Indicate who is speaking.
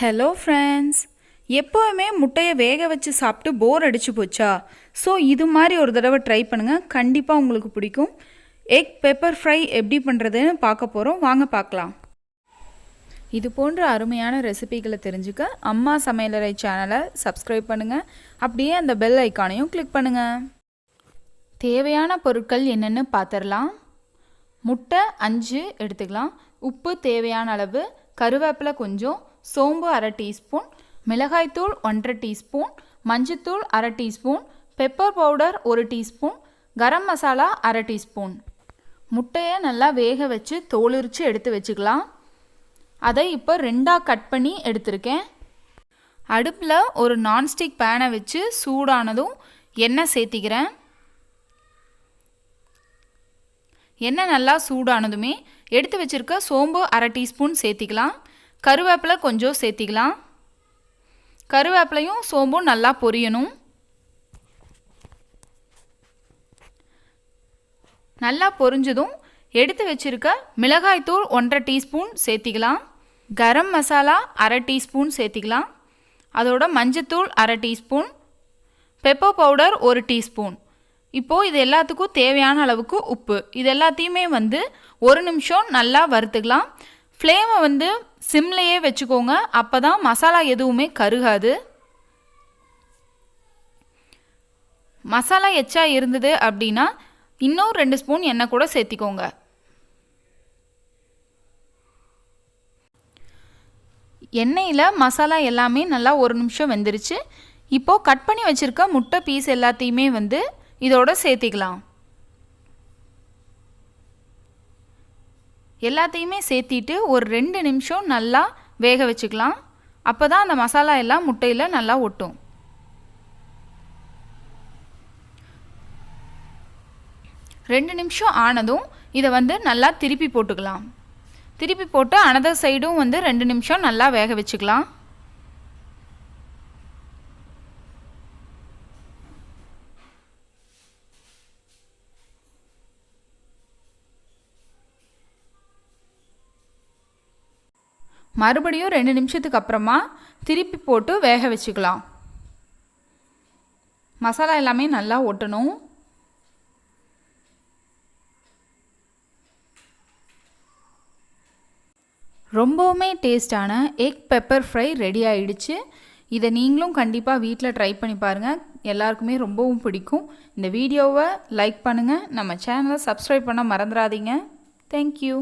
Speaker 1: Hello friends, எப்போவுமே முட்டையை வேக வச்சு சாப்பிட்டு போர் அடிச்சு போச்சா? ஸோ இது மாதிரி ஒரு தடவை ட்ரை பண்ணுங்கள், கண்டிப்பாக உங்களுக்கு பிடிக்கும். எக் பெப்பர் ஃப்ரை எப்படி பண்ணுறதுன்னு பார்க்க போகிறோம், வாங்க பார்க்கலாம். இது போன்ற அருமையான ரெசிபிகளை தெரிஞ்சுக்க அம்மா சமையலறை சேனலை சப்ஸ்கிரைப் பண்ணுங்கள், அப்படியே அந்த பெல் ஐக்கானையும் கிளிக் பண்ணுங்கள். தேவையான பொருட்கள் என்னென்னு பார்த்துடலாம். முட்டை 5 எடுத்துக்கலாம், உப்பு தேவையான அளவு, கருவேப்பிலை கொஞ்சம், சோம்பு 1/2 டீஸ்பூன், மிளகாய்த்தூள் 1/2 டீஸ்பூன், மஞ்சத்தூள் 1/2 teaspoon, pepper powder 1 teaspoon, garam masala 1/2 teaspoon. முட்டையை நல்லா வேக வச்சு தோலுரித்து எடுத்து வச்சுக்கலாம். அதை இப்போ 2ஆக கட் பண்ணி எடுத்திருக்கேன். அடுப்பில் ஒரு நான்ஸ்டிக் பேனை வச்சு சூடானதும் எண்ணெய் சேர்த்திக்கிறேன். எண்ணெய் நல்லா சூடானதுமே எடுத்து வச்சுருக்க சோம்பு 1/2 டீஸ்பூன் சேர்த்திக்கலாம். கருவேப்பிலை கொஞ்சம் சேர்த்திக்கலாம். கருவேப்பிலையும் சோம்பும் நல்லா பொரியணும். நல்லா பொரிஞ்சதும் எடுத்து வச்சுருக்க மிளகாய்த்தூள் 1/2 டீஸ்பூன் சேர்த்திக்கலாம். கரம் மசாலா 1/2 டீஸ்பூன் சேர்த்திக்கலாம். அதோட மஞ்சத்தூள் 1/2 டீஸ்பூன், பெப்பர் பவுடர் 1 டீஸ்பூன். இப்போது இது எல்லாத்துக்கும் தேவையான அளவுக்கு உப்பு. இது எல்லாத்தையுமே 1 நிமிஷம் நல்லா வறுத்துக்கலாம். ஃப்ளேமை சிம்லையே வச்சுக்கோங்க, அப்போ தான் மசாலா எதுவுமே கருகாது. மசாலா எச்சா இருந்தது அப்படின்னா இன்னும் 2 ஸ்பூன் எண்ணெய் கூட சேர்த்திக்கோங்க. எண்ணெயில் மசாலா எல்லாமே நல்லா 1 நிமிஷம் வெந்துருச்சு. இப்போது கட் பண்ணி வச்சுருக்க முட்டை பீஸ் எல்லாத்தையுமே இதோட சேர்த்திக்கலாம். எல்லாத்தையுமே சேர்த்திட்டு ஒரு 2 நிமிஷம் நல்லா வேக வச்சுக்கலாம். அப்போ தான் அந்த மசாலா எல்லாம் முட்டையில் நல்லா ஒட்டும். ரெண்டு நிமிஷம் ஆனதும் இதை நல்லா திருப்பி போட்டுக்கலாம். திருப்பி போட்டு அனதர் சைடும் 2 நிமிஷம் நல்லா வேக வச்சுக்கலாம். மறுபடியும் 2 நிமிஷத்துக்கு அப்புறமா திருப்பி போட்டு வேக வச்சுக்கலாம். மசாலா எல்லாமே நல்லா ஒட்டணும். ரொம்பவுமே டேஸ்டான எக் பெப்பர் ஃப்ரை ரெடி ஆயிடுச்சு. இதை நீங்களும் கண்டிப்பாக வீட்டில் ட்ரை பண்ணி பாருங்கள், எல்லாருக்குமே ரொம்பவும் பிடிக்கும். இந்த வீடியோவை லைக் பண்ணுங்கள், நம்ம சேனலை சப்ஸ்கிரைப் பண்ண மறந்துடாதீங்க. தேங்க்யூ.